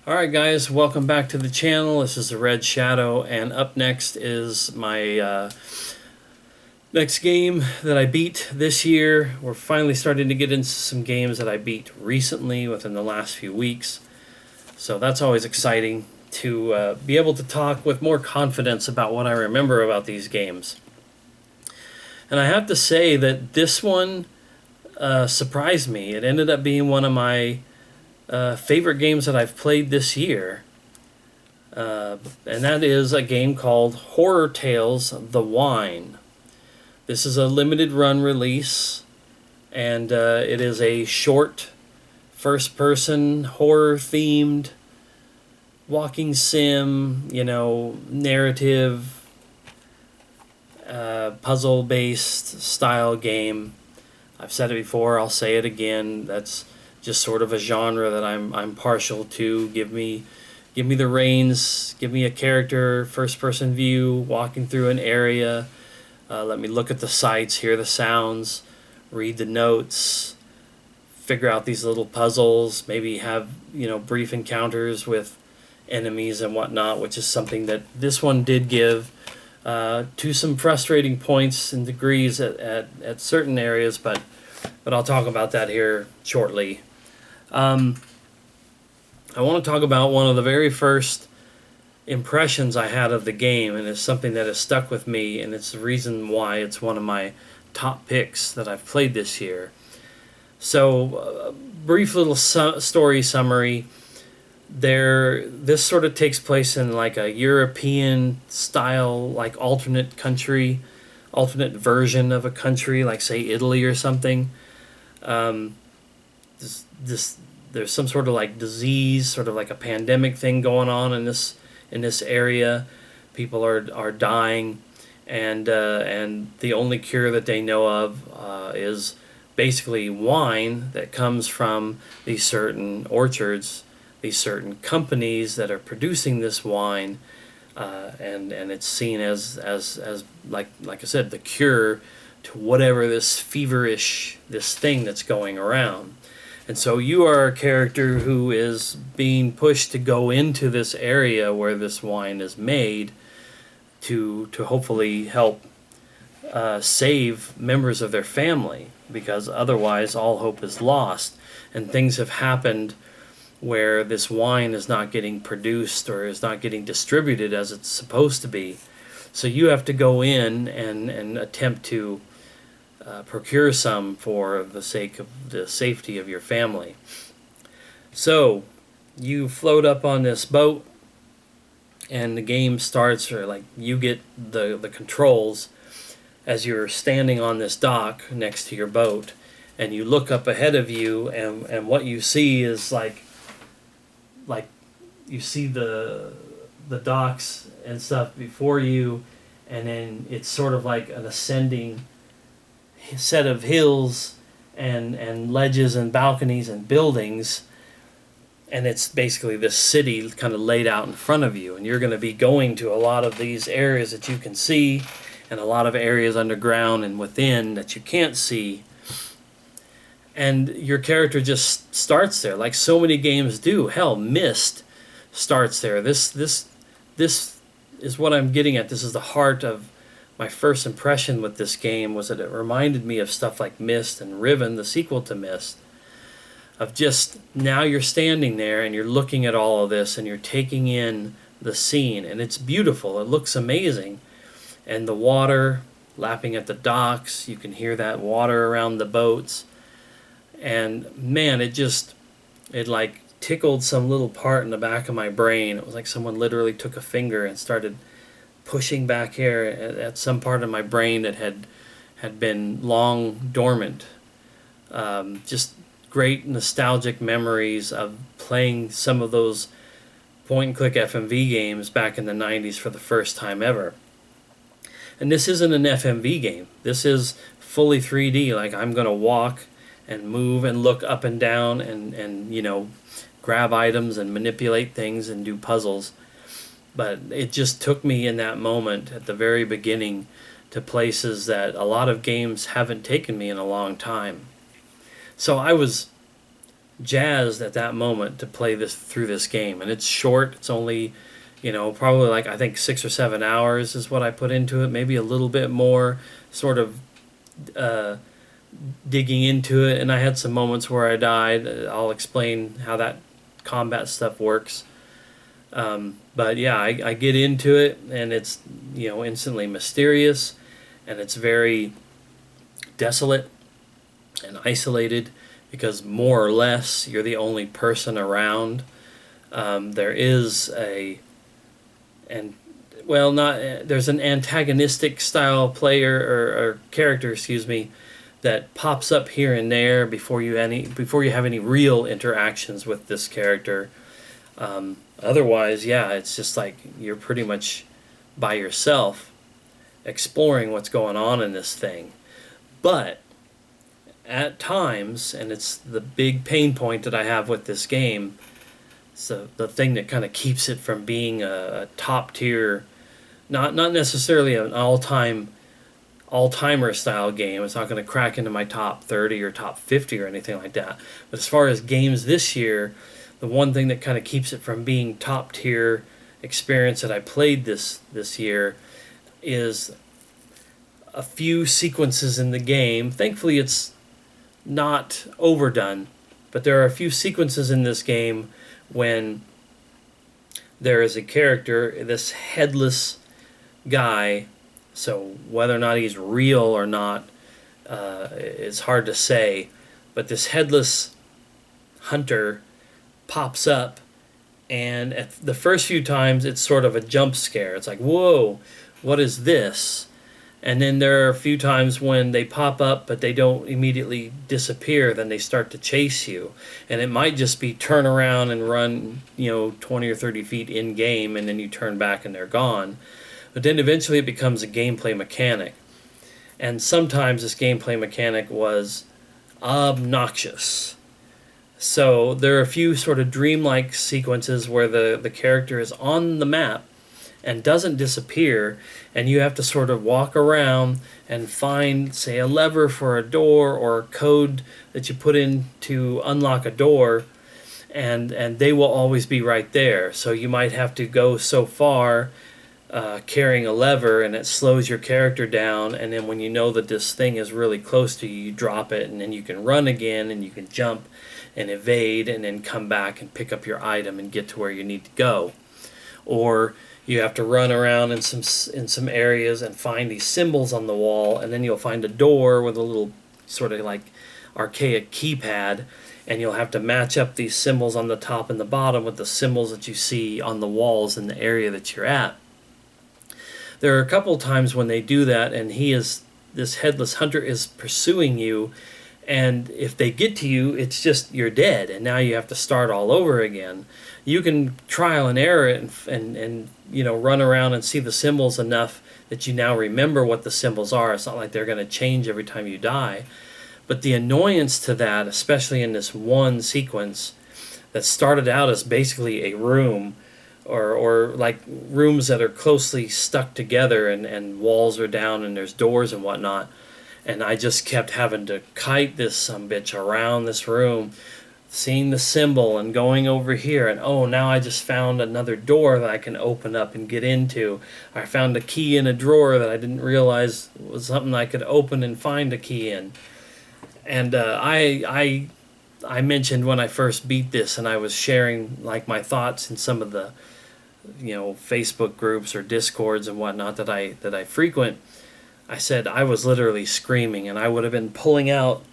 Alright guys, welcome back to the channel. This is the Red Shadow, and up next is my next game that I beat this year. We're finally starting to get into some games that I beat recently within the last few weeks. So that's always exciting to be able to talk with more confidence about what I remember about these games. And I have to say that this one surprised me. It ended up being one of my favorite games that I've played this year, and that is a game called Horror Tales: The Wine. This is a limited run release, and it is a short, first-person, horror-themed, walking sim, narrative, puzzle-based style game. I've said it before, I'll say it again. That's just sort of a genre that I'm partial to. Give me the reins, give me a character, first person view, walking through an area. Let me look at the sights, hear the sounds, read the notes, figure out these little puzzles, maybe have brief encounters with enemies and whatnot, which is something that this one did give to some frustrating points and degrees at certain areas, but I'll talk about that here shortly. I want to talk about one of the very first impressions I had of the game, and it's something that has stuck with me, and it's the reason why it's one of my top picks that I've played this year. So, brief little story summary. This sort of takes place in like a European style, like alternate version of a country, like say Italy or something. There's some sort of like disease, sort of like a pandemic thing going on in this area. People are dying, and the only cure that they know of is basically wine that comes from these certain orchards, these certain companies that are producing this wine, and it's seen as like I said, the cure to whatever this thing that's going around. And so you are a character who is being pushed to go into this area where this wine is made to hopefully help save members of their family, because otherwise all hope is lost. And things have happened where this wine is not getting produced or is not getting distributed as it's supposed to be. So you have to go in and attempt to procure some for the sake of the safety of your family. So you float up on this boat, and the game starts, or like you get the controls as you're standing on this dock next to your boat, and you look up ahead of you, and what you see is like you see the docks and stuff before you, and then it's sort of like an ascending set of hills and ledges and balconies and buildings, and it's basically this city kind of laid out in front of you, and you're going to be going to a lot of these areas that you can see, and a lot of areas underground and within that you can't see. And your character just starts there, like so many games do. Hell, Myst starts there. This is what I'm getting at. This is the heart of my first impression with this game, was that it reminded me of stuff like Myst and Riven, the sequel to Myst. Of just, now you're standing there and you're looking at all of this and you're taking in the scene, and it's beautiful. It looks amazing. And the water lapping at the docks, you can hear that water around the boats. And man, it like tickled some little part in the back of my brain. It was like someone literally took a finger and started pushing back here at some part of my brain that had been long dormant. Just great nostalgic memories of playing some of those point-and-click FMV games back in the 90s for the first time ever. And this isn't an FMV game. This is fully 3D. Like, I'm going to walk and move and look up and down and grab items and manipulate things and do puzzles. But it just took me in that moment at the very beginning to places that a lot of games haven't taken me in a long time. So I was jazzed at that moment to play this through this game. And it's short. It's only, probably like I think 6 or 7 hours is what I put into it. Maybe a little bit more, sort of uh, digging into it. And I had some moments where I died. I'll explain how that combat stuff works. But yeah, I get into it, and it's instantly mysterious, and it's very desolate and isolated because more or less you're the only person around. There is there's an antagonistic style player or character, excuse me, that pops up here and there before you have any real interactions with this character. Otherwise, yeah, it's just like you're pretty much by yourself exploring what's going on in this thing. But at times, and it's the big pain point that I have with this game, so the thing that kind of keeps it from being a top tier, not necessarily an all-timer style game. It's not going to crack into my top 30 or top 50 or anything like that. But as far as games this year, the one thing that kind of keeps it from being top tier experience that I played this year is a few sequences in the game. Thankfully, it's not overdone, but there are a few sequences in this game when there is a character, this headless guy. So whether or not he's real or not is hard to say, but this headless hunter pops up, and at the first few times it's sort of a jump scare. It's like, whoa, what is this? And then there are a few times when they pop up but they don't immediately disappear. Then they start to chase you, and it might just be turn around and run 20 or 30 feet in game, and then you turn back and they're gone. But then eventually it becomes a gameplay mechanic, and sometimes this gameplay mechanic was obnoxious. So there are a few sort of dreamlike sequences where the character is on the map and doesn't disappear, and you have to sort of walk around and find, say, a lever for a door or a code that you put in to unlock a door, and they will always be right there. So you might have to go so far carrying a lever, and it slows your character down, and then when you know that this thing is really close to you, you drop it, and then you can run again, and you can jump and evade, and then come back and pick up your item and get to where you need to go. Or you have to run around in some areas and find these symbols on the wall, and then you'll find a door with a little sort of like archaic keypad, and you'll have to match up these symbols on the top and the bottom with the symbols that you see on the walls in the area that you're at. There are a couple times when they do that, and this headless hunter is pursuing you, and if they get to you, it's just you're dead, and now you have to start all over again. You can trial and error it and run around and see the symbols enough that you now remember what the symbols are. It's not like they're going to change every time you die. But the annoyance to that, especially in this one sequence that started out as basically a room, or like rooms that are closely stuck together, and walls are down and there's doors and whatnot, and I just kept having to kite this sumbitch around this room, seeing the symbol and going over here, and now I just found another door that I can open up and get into. I found a key in a drawer that I didn't realize was something I could open and find a key in. And I mentioned when I first beat this, and I was sharing like my thoughts in some of the Facebook groups or Discords and whatnot that I frequent. I said I was literally screaming, and I would have been pulling out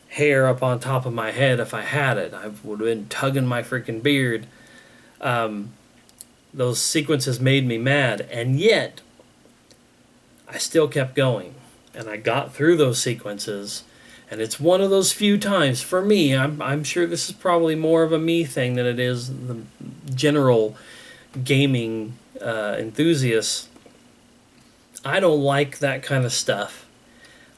hair up on top of my head if I had it. I would have been tugging my freaking beard. Those sequences made me mad, and yet I still kept going, and I got through those sequences. And it's one of those few times for me. I'm sure this is probably more of a me thing than it is the general gaming enthusiasts. I don't like that kind of stuff.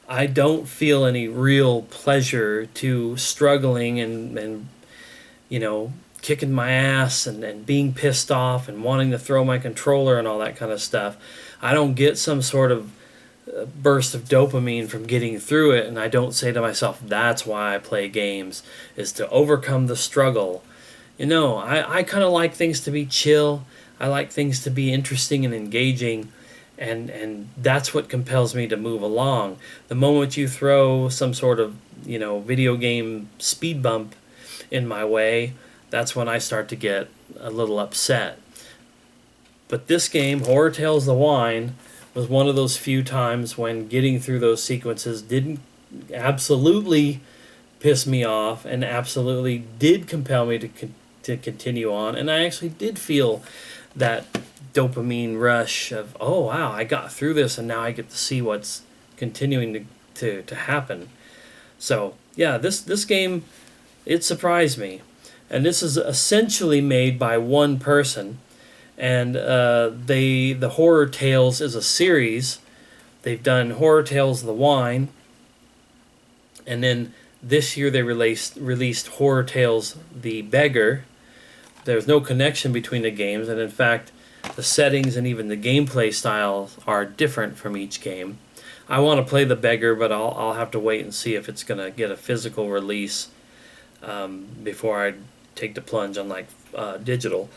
I don't feel any real pleasure to struggling and kicking my ass and being pissed off and wanting to throw my controller and all that kind of stuff. I don't get some sort of burst of dopamine from getting through it, and I don't say to myself, that's why I play games, is to overcome the struggle. I kind of like things to be chill. I like things to be interesting and engaging, and that's what compels me to move along. The moment you throw some sort of video game speed bump in my way, that's when I start to get a little upset. But this game, Horror Tales: The Wine, was one of those few times when getting through those sequences didn't absolutely piss me off and absolutely did compel me to continue on. And I actually did feel that dopamine rush of, oh wow, I got through this and now I get to see what's continuing to happen. So yeah, this game, it surprised me. And this is essentially made by one person. And the Horror Tales is a series. They've done Horror Tales: The Wine, and then this year they released Horror Tales: The Beggar. There's no connection between the games, and in fact, the settings and even the gameplay styles are different from each game. I want to play The Beggar, but I'll have to wait and see if it's going to get a physical release before I take the plunge on digital.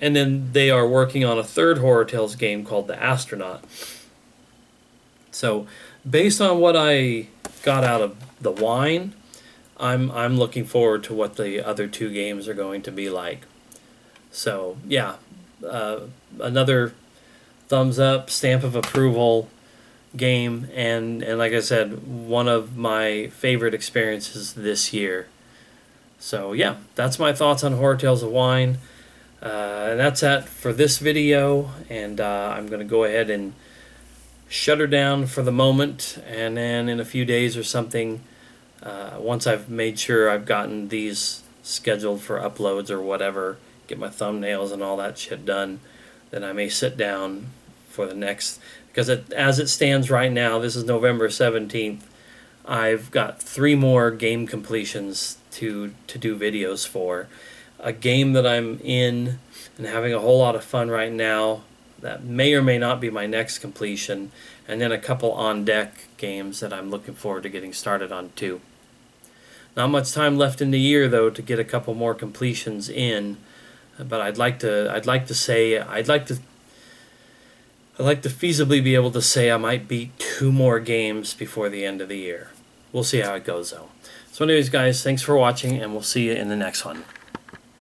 And then they are working on a third Horror Tales game called The Astronaut. So, based on what I got out of The Wine, I'm looking forward to what the other two games are going to be like. So, yeah, another thumbs up, stamp of approval game, and like I said, one of my favorite experiences this year. So, yeah, that's my thoughts on Horror Tales: The Wine. And that's it for this video, and I'm going to go ahead and shut her down for the moment, and then in a few days or something, once I've made sure I've gotten these scheduled for uploads or whatever, get my thumbnails and all that shit done, then I may sit down for the next, because as it stands right now, this is November 17th, I've got 3 more game completions to do videos for. A game that I'm in and having a whole lot of fun right now that may or may not be my next completion, and then a couple on deck games that I'm looking forward to getting started on too. Not much time left in the year though to get a couple more completions in, but I'd like to feasibly be able to say I might beat 2 more games before the end of the year. We'll see how it goes though. So anyways guys, thanks for watching, and we'll see you in the next one.